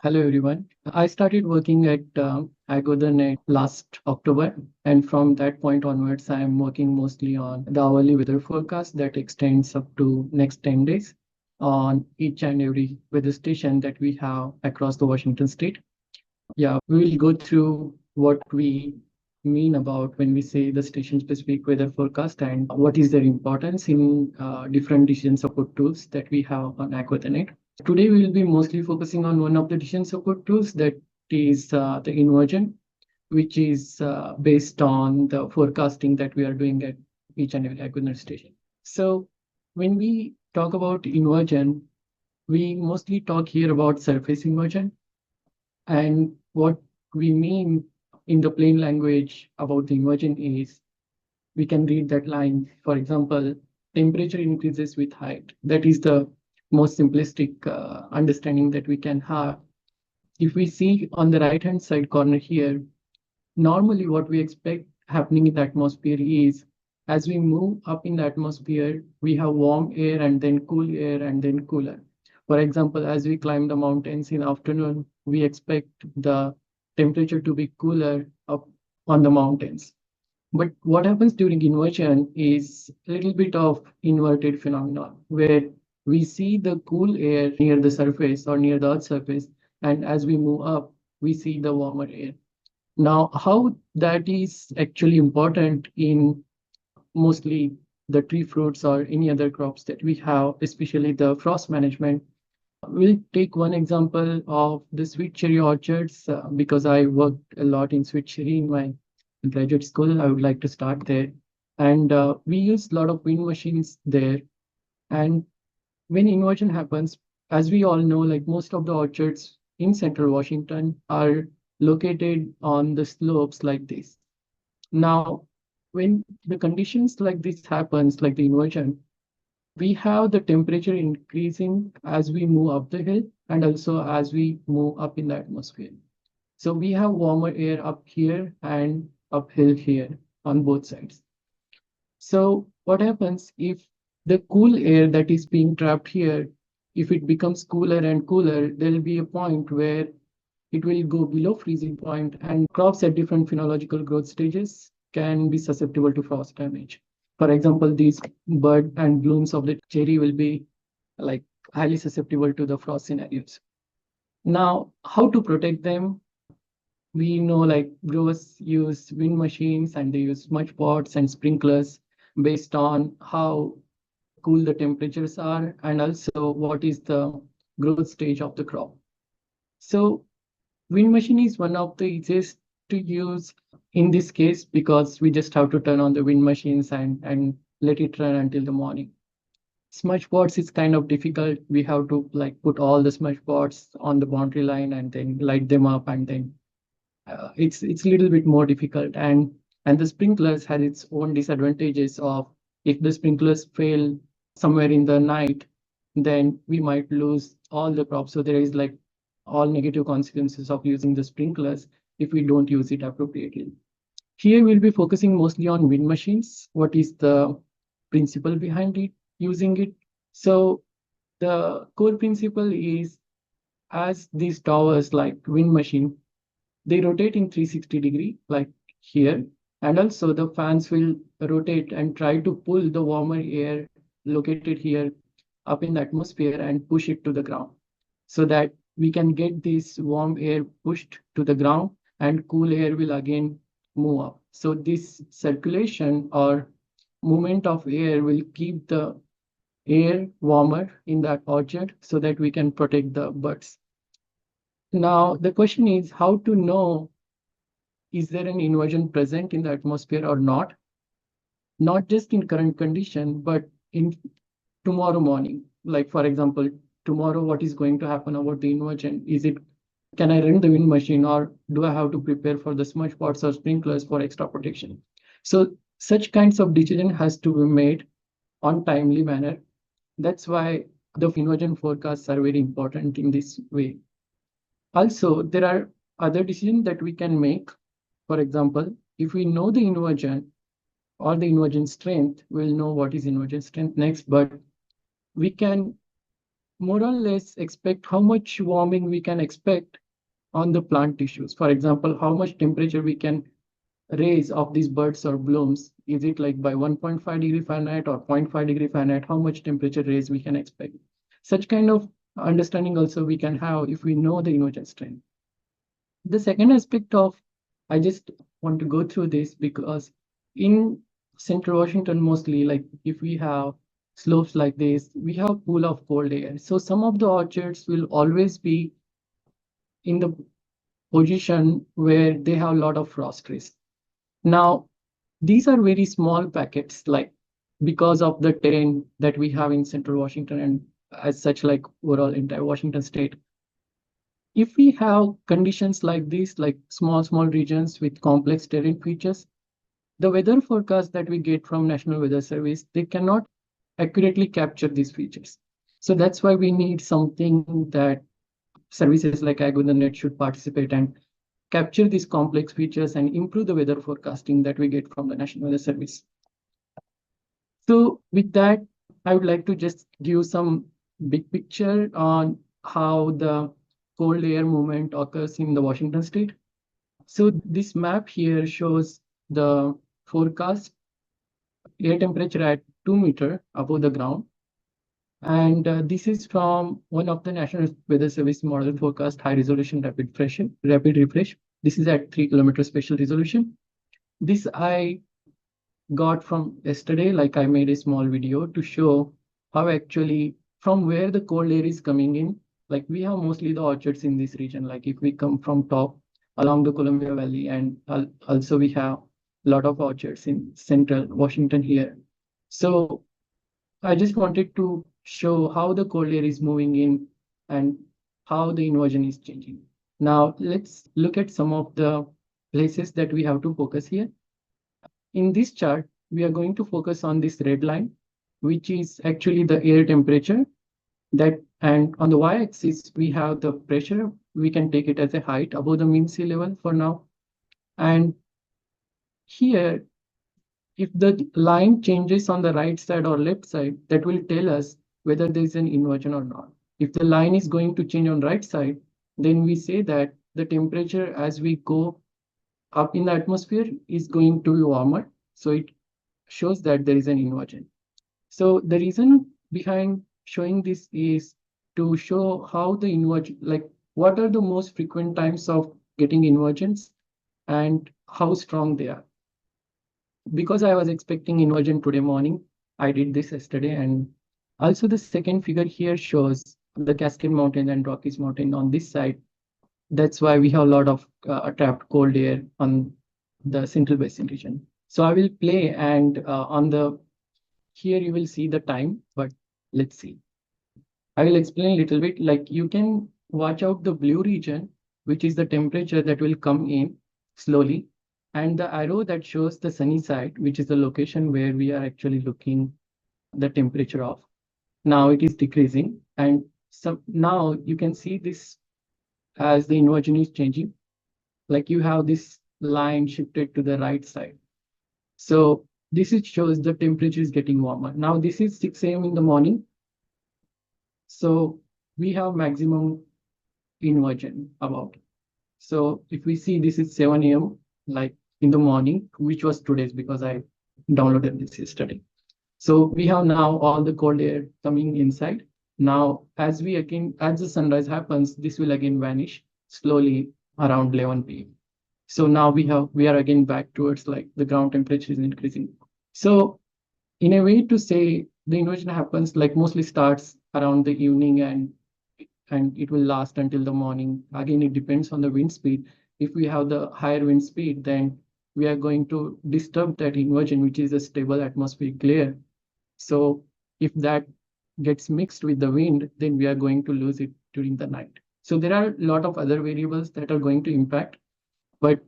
Hello, everyone. I started working at AWN last October, and from that point onwards, I am working mostly on the hourly weather forecast that extends up to next 10 days on each and every weather station that we have across the Washington state. Yeah, we will go through what we mean about when we say the station-specific weather forecast and what is their importance in different decision support tools that we have on AWN. Today, we will be mostly focusing on one of the decision support tools that is the Inversion, which is based on the forecasting that we are doing at each and every AWN station. So when we talk about inversion, we mostly talk here about surface inversion. And what we mean in the plain language about the inversion is we can read that line. For example, temperature increases with height. That is the most simplistic understanding that we can have. If we see on the right-hand side corner here, normally what we expect happening in the atmosphere is as we move up in the atmosphere, we have warm air and then cool air and then cooler. For example, as we climb the mountains in the afternoon, we expect the temperature to be cooler up on the mountains. But what happens during inversion is a little bit of inverted phenomenon where we see the cool air near the surface or near the Earth's surface, and as we move up, we see the warmer air. Now, how that is actually important in mostly the tree fruits or any other crops that we have, especially the frost management. We'll take one example of the sweet cherry orchards because I worked a lot in sweet cherry in my graduate school. I would like to start there. And we use a lot of wind machines there. And when inversion happens, as we all know, like most of the orchards in central Washington are located on the slopes like this. Now, when the conditions like this happens, like the inversion, we have the temperature increasing as we move up the hill and also as we move up in the atmosphere. So we have warmer air up here and uphill here on both sides. So what happens if the cool air that is being trapped here, if it becomes cooler and cooler, there will be a point where it will go below freezing point and crops at different phenological growth stages can be susceptible to frost damage. For example, these bud and blooms of the cherry will be like highly susceptible to the frost scenarios. Now, how to protect them? We know like growers use wind machines and they use smudge pots and sprinklers based on how cool the temperatures are and also what is the growth stage of the crop. So wind machine is one of the easiest to use in this case because we just have to turn on the wind machines and let it run until the morning. Smudge pots is kind of difficult. We have to like put all the smudge pots on the boundary line and then light them up and then it's a little bit more difficult. And the sprinklers has its own disadvantages of if the sprinklers fail somewhere in the night, then we might lose all the crops. So there is like all negative consequences of using the sprinklers if we don't use it appropriately. Here we'll be focusing mostly on wind machines. What is the principle behind it, using it? So the core principle is as these towers like wind machine, they rotate in 360-degree like here. And also the fans will rotate and try to pull the warmer air located here up in the atmosphere and push it to the ground so that we can get this warm air pushed to the ground and cool air will again move up. So this circulation or movement of air will keep the air warmer in that orchard so that we can protect the buds. Now, the question is how to know is there an inversion present in the atmosphere or not? Not just in current condition, but in tomorrow morning. Like, for example, tomorrow, what is going to happen about the inversion? Can I run the wind machine or do I have to prepare for the smudge pots or sprinklers for extra protection? So such kinds of decision has to be made on timely manner. That's why the inversion forecasts are very important in this way. Also, there are other decisions that we can make. For example, if we know the inversion or the inversion strength, we'll know what is inversion strength next, but we can more or less expect how much warming we can expect on the plant tissues. For example, how much temperature we can raise of these buds or blooms. Is it like by 1.5 degree Fahrenheit or zero point 0.5 degree Fahrenheit? How much temperature raise we can expect? Such kind of understanding also we can have if we know the inversion strain. The second aspect of, I just want to go through this because in Central Washington, mostly like if we have slopes like this, we have pool of cold air. So some of the orchards will always be in the position where they have a lot of frost risk. Now, these are very small packets, like because of the terrain that we have in Central Washington and as such, like overall entire Washington state. If we have conditions like this, like small regions with complex terrain features, the weather forecast that we get from National Weather Service, they cannot accurately capture these features. So that's why we need something that services like AWN should participate and capture these complex features and improve the weather forecasting that we get from the National Weather Service. So with that, I would like to just give some big picture on how the cold air movement occurs in the Washington state. So this map here shows the forecast air temperature at 2 meters above the ground. And this is from one of the National Weather Service model forecast high resolution rapid refresh. This is at 3 kilometer spatial resolution. This I got from yesterday, like I made a small video to show how actually from where the cold air is coming in. Like we have mostly the orchards in this region. Like if we come from top along the Columbia Valley, and also we have a lot of orchards in Central Washington here. So I just wanted to show how the cold air is moving in and how the inversion is changing. Now let's look at some of the places that we have to focus here. In this chart, we are going to focus on this red line, which is actually the air temperature that, and on the y-axis, we have the pressure. We can take it as a height above the mean sea level for now. And here, if the line changes on the right side or left side, that will tell us whether there is an inversion or not. If the line is going to change on right side, then we say that the temperature as we go up in the atmosphere is going to be warmer. So it shows that there is an inversion. So the reason behind showing this is to show how the inversion, like what are the most frequent times of getting inversions and how strong they are. Because I was expecting inversion today morning, I did this yesterday. And also the second figure here shows the Cascade Mountain and Rockies Mountain on this side. That's why we have a lot of trapped cold air on the Central Basin region. So I will play, and on the here you will see the time, but let's see. I will explain a little bit. Like you can watch out the blue region, which is the temperature that will come in slowly, and the arrow that shows the sunny side, which is the location where we are actually looking the temperature of. Now it is decreasing, and so now you can see this as the inversion is changing. Like you have this line shifted to the right side. So this shows the temperature is getting warmer. Now this is 6 a.m. in the morning. So we have maximum inversion about. So if we see this is 7 a.m. like in the morning, which was today's because I downloaded this yesterday. So we have now all the cold air coming inside. Now, as the sunrise happens, this will again vanish slowly around 11 p.m. So now we are again back towards like the ground temperature is increasing. So in a way to say the inversion happens like mostly starts around the evening and it will last until the morning. Again, it depends on the wind speed. If we have the higher wind speed, then we are going to disturb that inversion, which is a stable atmospheric layer. So if that gets mixed with the wind, then we are going to lose it during the night. So there are a lot of other variables that are going to impact, but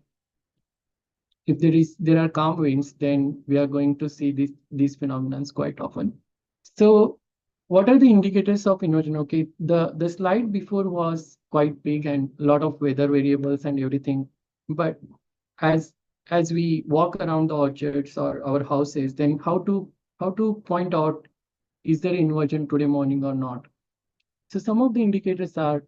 if there are calm winds, then we are going to see these phenomena quite often. So what are the indicators of inversion? Okay, the slide before was quite big and a lot of weather variables and everything. But as we walk around the orchards or our houses, then how to point out is there inversion today morning or not? So some of the indicators are,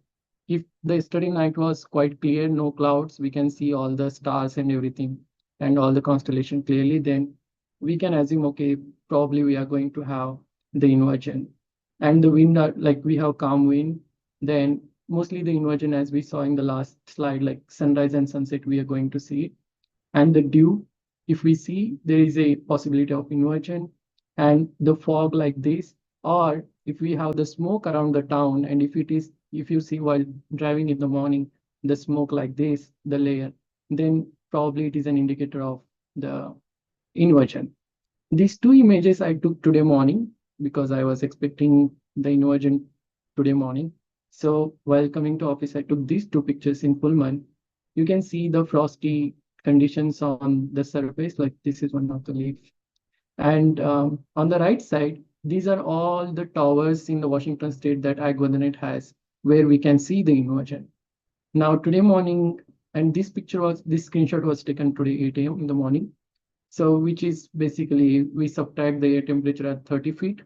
if the yesterday night was quite clear, no clouds, we can see all the stars and everything and all the constellation clearly, then we can assume, okay, probably we are going to have the inversion. And the wind are like we have calm wind, then mostly the inversion as we saw in the last slide, like sunrise and sunset, we are going to see it. And the dew, if we see, there is a possibility of inversion. And the fog like this, or if we have the smoke around the town, and if you see while driving in the morning, the smoke like this, the layer, then probably it is an indicator of the inversion. These two images I took today morning because I was expecting the inversion today morning. So while coming to office, I took these two pictures in Pullman. You can see the frosty conditions on the surface, like this is one of the leaves. And on the right side, these are all the towers in the Washington state that AWN has, where we can see the inversion. Now today morning, and this screenshot was taken today 8 a.m. in the morning. So which is basically we subtract the air temperature at 30 feet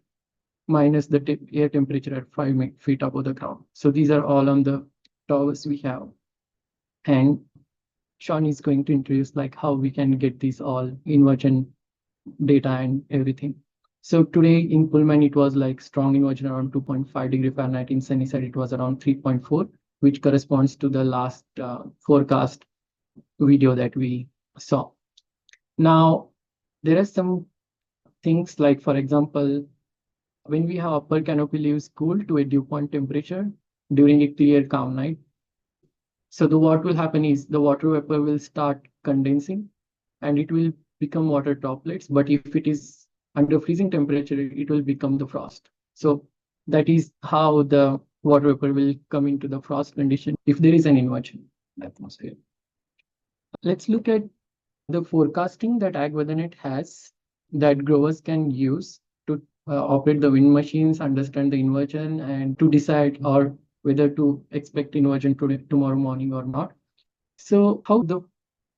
minus the air temperature at 5 feet above the ground. So these are all on the towers we have. And Sean is going to introduce like how we can get these all inversion data and everything. So today in Pullman, it was like strong inversion around 2.5 degree Fahrenheit. In Sunnyside, it was around 3.4, which corresponds to the last forecast video that we saw. Now, there are some things like, for example, when we have upper canopy leaves cool to a dew point temperature during a clear, calm night. So what will happen is the water vapor will start condensing and it will become water droplets. But if it is under freezing temperature, it will become the frost. So that is how the water vapor will come into the frost condition if there is an inversion in the atmosphere. Let's look at the forecasting that AgWeatherNet has that growers can use to operate the wind machines, understand the inversion, and to decide or whether to expect inversion today, tomorrow morning or not. So how the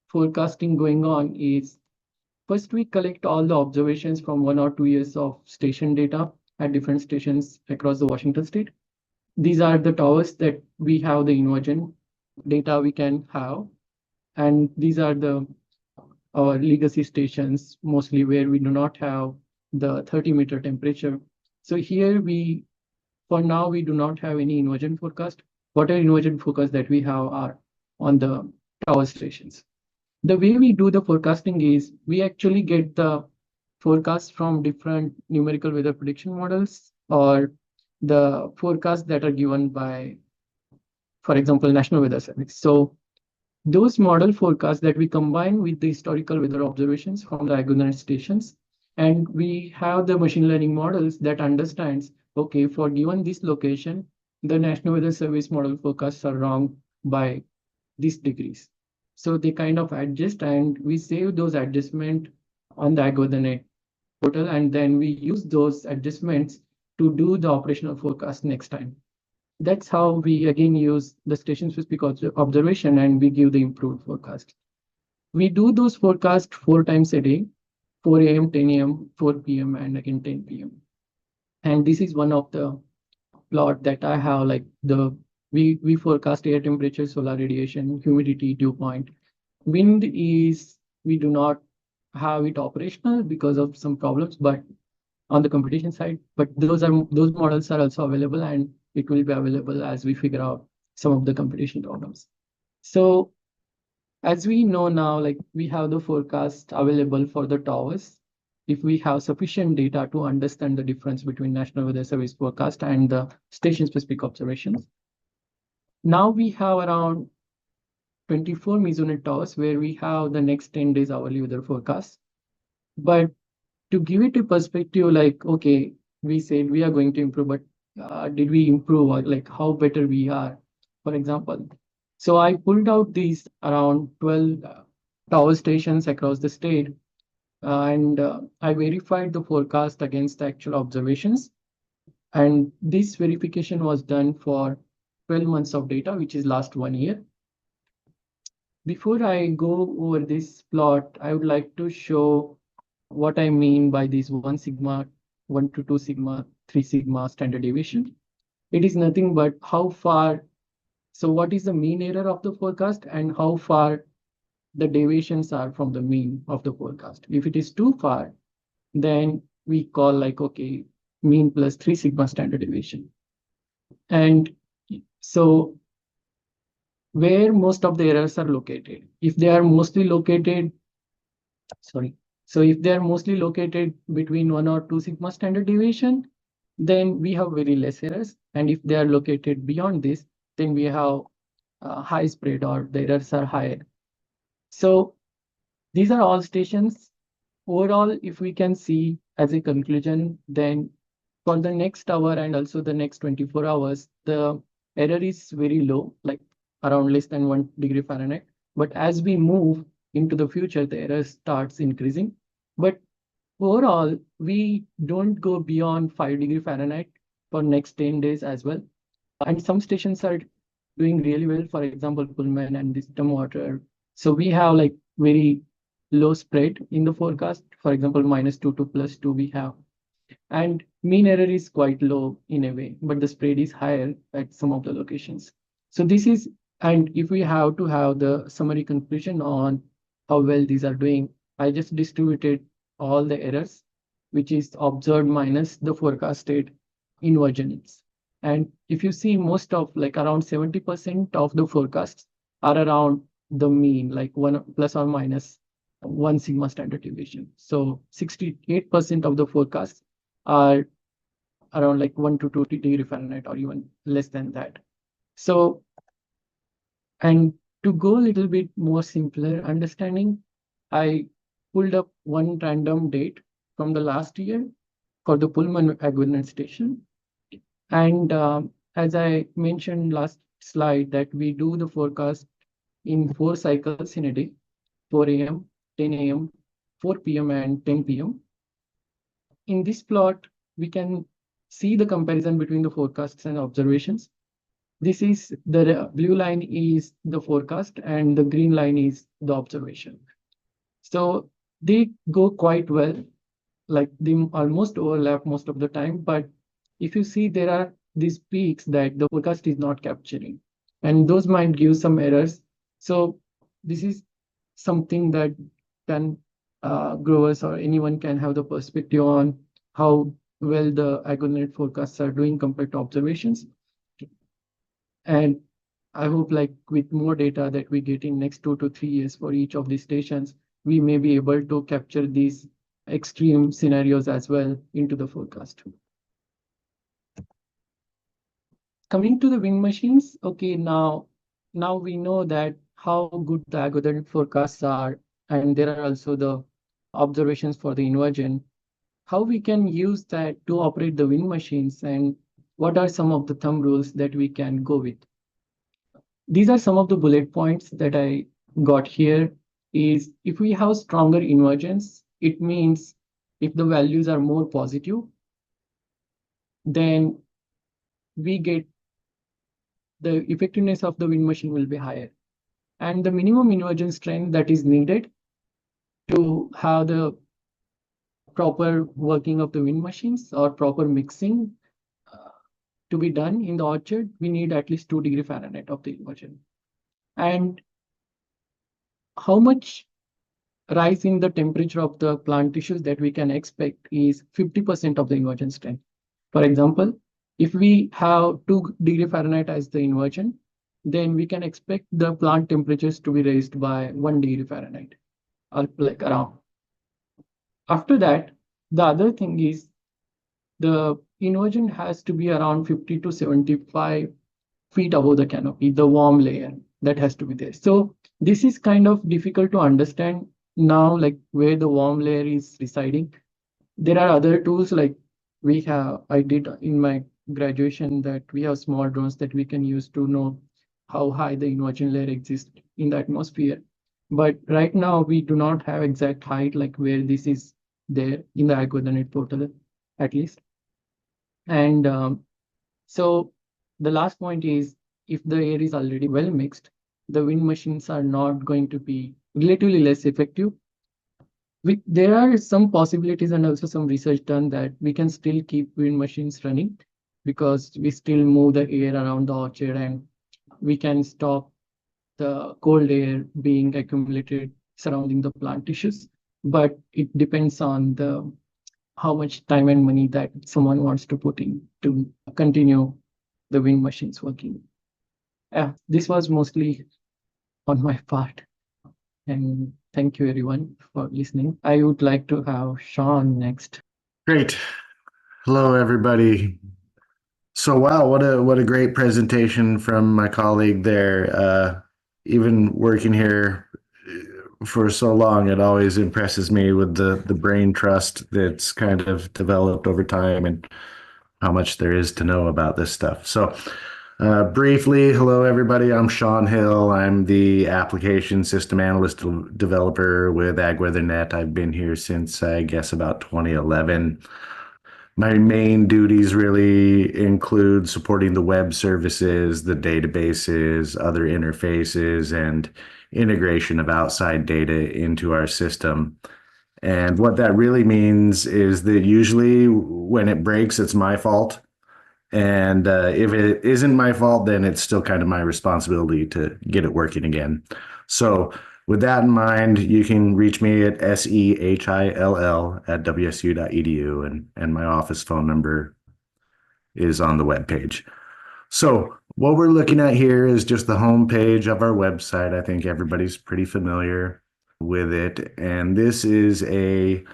forecasting going on is, first we collect all the observations from 1 or 2 years of station data at different stations across the Washington state. These are the towers that we have the inversion data we can have. And these are our legacy stations, mostly where we do not have the 30-meter temperature. So here for now, we do not have any inversion forecast. Whatever inversion forecast that we have are on the tower stations. The way we do the forecasting is we actually get the forecast from different numerical weather prediction models or the forecasts that are given by, for example, National Weather Service. So those model forecasts that we combine with the historical weather observations from the AgriLearn stations, and we have the machine learning models that understands, okay, for given this location, the National Weather Service model forecasts are wrong by these degrees. So they kind of adjust and we save those adjustments on the AgriLearn portal, and then we use those adjustments to do the operational forecast next time. That's how we again use the station specific observation and we give the improved forecast. We do those forecasts 4 times a day, 4 a.m., 10 a.m., 4 p.m., and again 10 p.m. And this is one of the plot that I have, like we forecast air temperature, solar radiation, humidity, dew point. Wind is, we do not have it operational because of some problems, but on the computation side, but those models are also available and it will be available as we figure out some of the computation problems. So as we know now, like we have the forecast available for the towers. If we have sufficient data to understand the difference between National Weather Service forecast and the station-specific observations. Now we have around 24 mesonet towers where we have the next 10 days hourly weather forecast. But to give it a perspective, like, okay, we said we are going to improve, but did we improve, or like how better we are, for example? So I pulled out these around 12 tower stations across the state, and I verified the forecast against the actual observations. And this verification was done for 12 months of data, which is last 1 year. Before I go over this plot, I would like to show what I mean by this 1 sigma, 1 to 2 sigma, 3 sigma standard deviation. it is nothing but how far, so what is the mean error of the forecast and how far the deviations are from the mean of the forecast. If it is too far, then we call like, okay, mean plus 3 sigma standard deviation. And so where most of the errors are located, if they are mostly located, sorry, so if they are mostly located between 1 or 2 sigma standard deviation, then we have very less errors. And if they are located beyond this, then we have high spread or the errors are higher. So these are all stations. Overall, if we can see as a conclusion, then for the next hour and also the next 24 hours, the error is very low, like around less than 1 degree Fahrenheit. But as we move into the future, the error starts increasing. But overall, we don't go beyond 5 degree Fahrenheit for next 10 days as well. And some stations are doing really well, for example, Pullman and Distam Water. So we have like very low spread in the forecast. For example, -2 to +2 we have. And mean error is quite low in a way, but the spread is higher at some of the locations. So this is, and if we have to have the summary conclusion on how well these are doing, I just distributed all the errors, which is observed minus the forecasted inversions. And if you see most of like around 70% of the forecasts are around the mean, like 1 plus or minus 1 sigma standard deviation. So 68% of the forecasts are around like 1 to 2 degree Fahrenheit or even less than that. So, and to go a little bit more simpler understanding, I pulled up one random date from the last year for the Pullman AWN station. And as I mentioned last slide, that we do the forecast in 4 cycles in a day, 4 a.m., 10 a.m., 4 p.m., and 10 p.m. In this plot, we can see the comparison between the forecasts and observations. This is the blue line is the forecast and the green line is the observation. So they go quite well, like they almost overlap most of the time. But if you see, there are these peaks that the forecast is not capturing, and those might give some errors. So this is something that can growers or anyone can have the perspective on how well the agronet forecasts are doing compared to observations. And I hope like with more data that we get in next 2 to 3 years for each of these stations, we may be able to capture these extreme scenarios as well into the forecast. Coming to the wind machines, okay, now we know that how good the algorithm forecasts are, and there are also the observations for the inversion. How we can use that to operate the wind machines, and what are some of the thumb rules that we can go with? These are some of the bullet points that I got here. Is if we have stronger inversions, it means if the values are more positive, then we get the effectiveness of the wind machine will be higher. And the minimum inversion strength that is needed to have the proper working of the wind machines or proper mixing to be done in the orchard, we need at least 2 degree Fahrenheit of the inversion. And how much rise in the temperature of the plant tissues that we can expect is 50% of the inversion strength. For example, if we have 2 degree Fahrenheit as the inversion, then we can expect the plant temperatures to be raised by 1 degree Fahrenheit, or like around. After that, the other thing is the inversion has to be around 50 to 75 feet above the canopy, the warm layer that has to be there. So this is kind of difficult to understand now, like where the warm layer is residing. There are other tools like I did in my graduation that we have small drones that we can use to know how high the inversion layer exists in the atmosphere. But right now we do not have exact height like where this is there in the AgroNet portal, at least. And so the last point is if the air is already well mixed, the wind machines are not going to be relatively less effective. There are some possibilities and also some research done that we can still keep wind machines running because we still move the air around the orchard and we can stop the cold air being accumulated surrounding the plant tissues. But it depends on the how much time and money that someone wants to put in to continue the wind machines working. Yeah, this was mostly on my part. And thank you everyone for listening. I would like to have Sean next. Great. Hello, everybody. So, wow, what a great presentation from my colleague there. Even working here for so long, it always impresses me with the brain trust that's kind of developed over time and how much there is to know about this stuff. So, briefly, hello, everybody. I'm Sean Hill. I'm the application system analyst developer with AgWeatherNet. I've been here since, I guess, about 2011. My main duties really include supporting the web services, the databases, other interfaces, and integration of outside data into our system. And what that really means is that usually when it breaks, it's my fault. And if it isn't my fault, then it's still kind of my responsibility to get it working again. So with that in mind, you can reach me at sehill@wsu.edu, and my office phone number is on the webpage. So what we're looking at here is just the home page of our website. I think everybody's pretty familiar with it. And this is a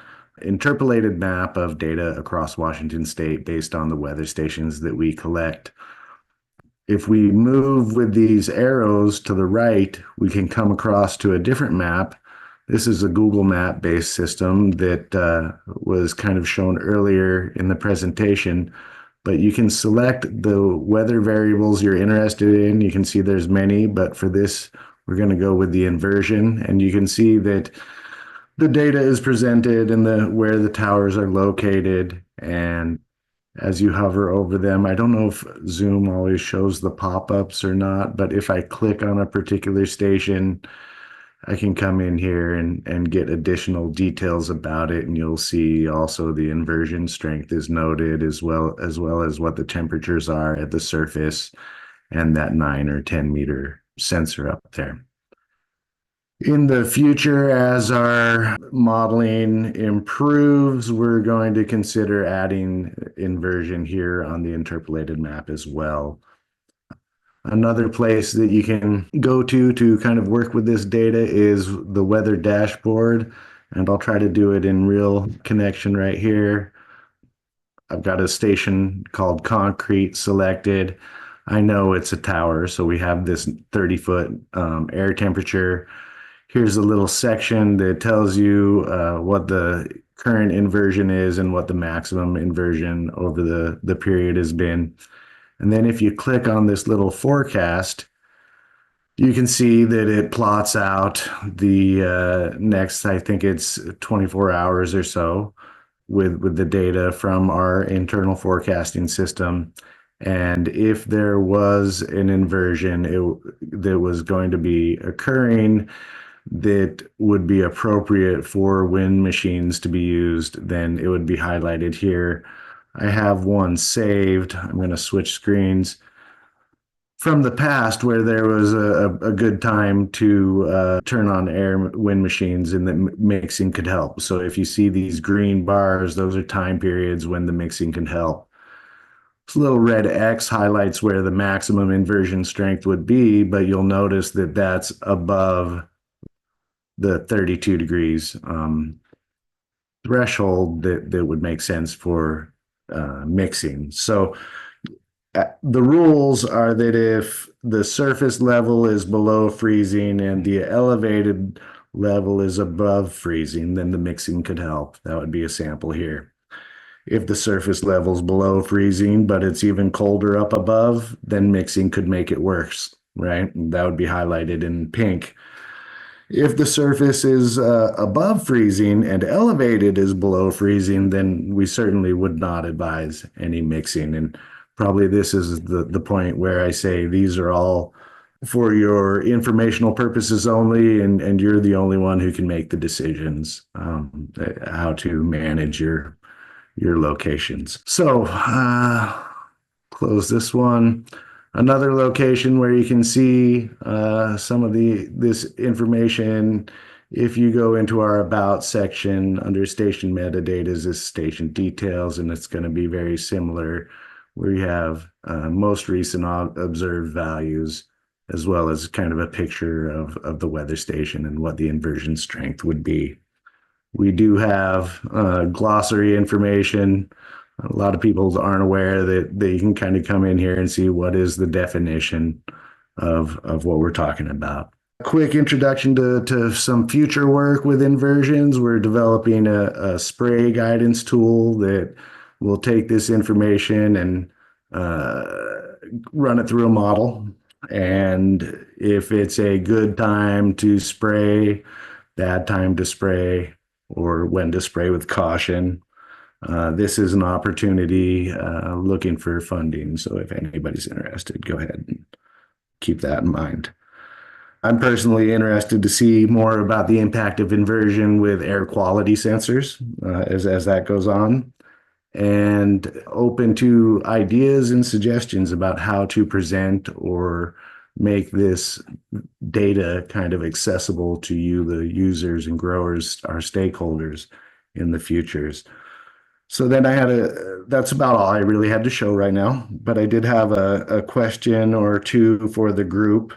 interpolated map of data across Washington state based on the weather stations that we collect. If we move with these arrows to the right, we can come across to a different map. This is a Google Map based system that was kind of shown earlier in the presentation, but you can select the weather variables you're interested in. You can see there's many, but for this, we're going to go with the inversion, and you can see that the data is presented and where the towers are located. And as you hover over them, I don't know if Zoom always shows the pop-ups or not, but if I click on a particular station, I can come in here and get additional details about it. And you'll see also the inversion strength is noted as well as what the temperatures are at the surface and that 9 or 10 meter sensor up there. In the future, as our modeling improves, we're going to consider adding inversion here on the interpolated map as well. Another place that you can go to kind of work with this data is the weather dashboard, and I'll try to do it in real connection right here. I've got a station called Concrete selected. I know it's a tower, so we have this 30-foot air temperature. Here's a little section that tells you what the current inversion is and what the maximum inversion over the period has been. And then if you click on this little forecast, you can see that it plots out the next, I think it's 24 hours or so with the data from our internal forecasting system. And if there was an inversion that was going to be occurring, that would be appropriate for wind machines to be used, then it would be highlighted here. I have one saved. I'm going to switch screens from the past where there was a good time to turn on wind machines and the mixing could help. So if you see these green bars, those are time periods when the mixing can help. This little red X highlights where the maximum inversion strength would be, but you'll notice that that's above the 32 degrees threshold that would make sense for mixing. So the rules are that if the surface level is below freezing and the elevated level is above freezing, then the mixing could help. That would be a sample here. If the surface level is below freezing, but it's even colder up above, then mixing could make it worse, right? And that would be highlighted in pink. If the surface is above freezing and elevated is below freezing, then we certainly would not advise any mixing. And probably this is the point where I say these are all for your informational purposes only, and you're the only one who can make the decisions how to manage your locations. So close this one. Another location where you can see some of this information. If you go into our About section under station metadata is this station details, and it's going to be very similar where you have most recent observed values as well as kind of a picture of the weather station and what the inversion strength would be. We do have glossary information. A lot of people aren't aware that you can kind of come in here and see what is the definition of what we're talking about. Quick introduction to some future work with inversions. We're developing a spray guidance tool that will take this information and run it through a model. And if it's a good time to spray, bad time to spray, or when to spray with caution, this is an opportunity looking for funding. So if anybody's interested, go ahead and keep that in mind. I'm personally interested to see more about the impact of inversion with air quality sensors as that goes on, and open to ideas and suggestions about how to present or make this data kind of accessible to you, the users and growers, our stakeholders in the futures. So then that's about all I really had to show right now, but I did have a question or two for the group.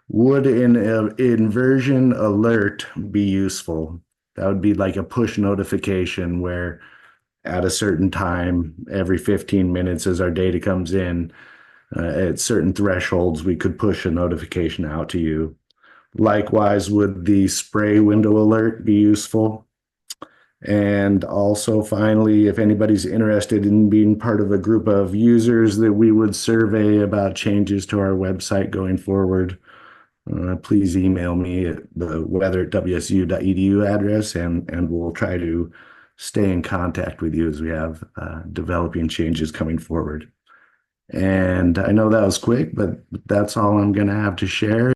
Would an inversion alert be useful? That would be like a push notification where at a certain time, every 15 minutes as our data comes in, at certain thresholds, we could push a notification out to you. Likewise, would the spray window alert be useful? And also, finally, if anybody's interested in being part of a group of users that we would survey about changes to our website going forward, please email me at the weather@wsu.edu address, and we'll try to stay in contact with you as we have developing changes coming forward. And I know that was quick, but that's all I'm going to have to share.